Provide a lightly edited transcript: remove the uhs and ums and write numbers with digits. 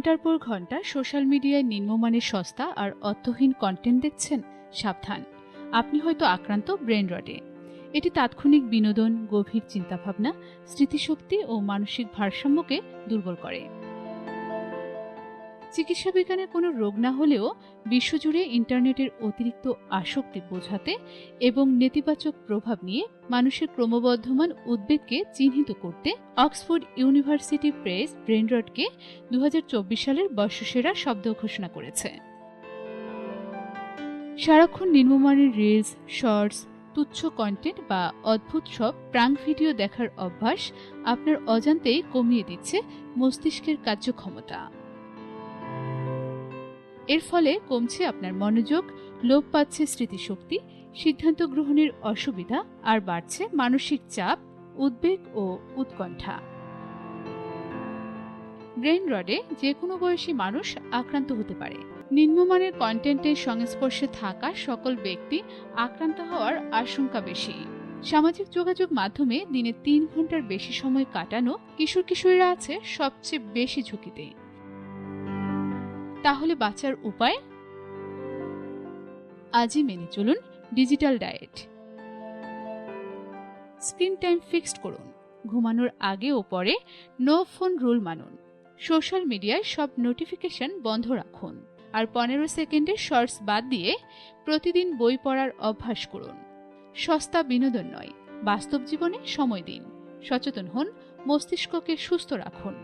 ঘন্টার পর ঘন্টা সোশ্যাল মিডিয়ায় নিম্নমানের সস্তা আর অর্থহীন কন্টেন্ট দেখছেন? সাবধান, আপনি হয়তো আক্রান্ত ব্রেন রটে। এটি তাৎক্ষণিক বিনোদন, গভীর চিন্তাভাবনা, স্মৃতিশক্তি ও মানসিক ভারসাম্যকে দুর্বল করে। চিকিৎসা বিজ্ঞানের কোনো রোগ না হলেও বিশ্বজুড়ে ইন্টারনেটের অতিরিক্ত আসক্তি বোঝাতে এবং নেতিবাচক প্রভাব নিয়ে মানুষের ক্রমবর্ধমান উদ্বেগকে চিহ্নিত করতে অক্সফোর্ড ইউনিভার্সিটি প্রেস ব্রেন রটকে 2024 সালের বর্ষসেরা শব্দ ঘোষণা করেছে। সারাক্ষণ নিম্নমানের রিলস, শর্টস, তুচ্ছ কন্টেন্ট বা অদ্ভুত সব প্রাঙ্ক ভিডিও দেখার অভ্যাস আপনার অজান্তেই কমিয়ে দিচ্ছে মস্তিষ্কের কার্যক্ষমতা। এর ফলে কমছে আপনার মনোযোগ, লোপ পাচ্ছে স্মৃতিশক্তি, সিদ্ধান্ত গ্রহণের অসুবিধা আর বাড়ছে মানসিক চাপ, উদ্বেগ ও উৎকণ্ঠা। ব্রেন রডে যে কোনো বয়সী মানুষ আক্রান্ত হতে পারে। নিম্নমানের কন্টেন্টের সংস্পর্শে থাকা সকল ব্যক্তি আক্রান্ত হওয়ার আশঙ্কা বেশি। সামাজিক যোগাযোগ মাধ্যমে দিনে 3 ঘন্টার বেশি সময় কাটানো কিশোর কিশোরীরা আছে সবচেয়ে বেশি ঝুঁকিতে। তাহলে বাঁচার উপায়? আজই মেনে চলুন digital diet. Screen time fixed করুন। ঘুমানোর আগে ও পরে নো ফোন রুল মানুন। সোশ্যাল মিডিয়ায় সব নোটিফিকেশন বন্ধ রাখুন। আর 15 সেকেন্ডের শর্টস বাদ দিয়ে প্রতিদিন বই পড়ার অভ্যাস করুন। সস্তা বিনোদন নয়, বাস্তব জীবনে সময় দিন। সচেতন হন, মস্তিষ্ককে সুস্থ রাখুন।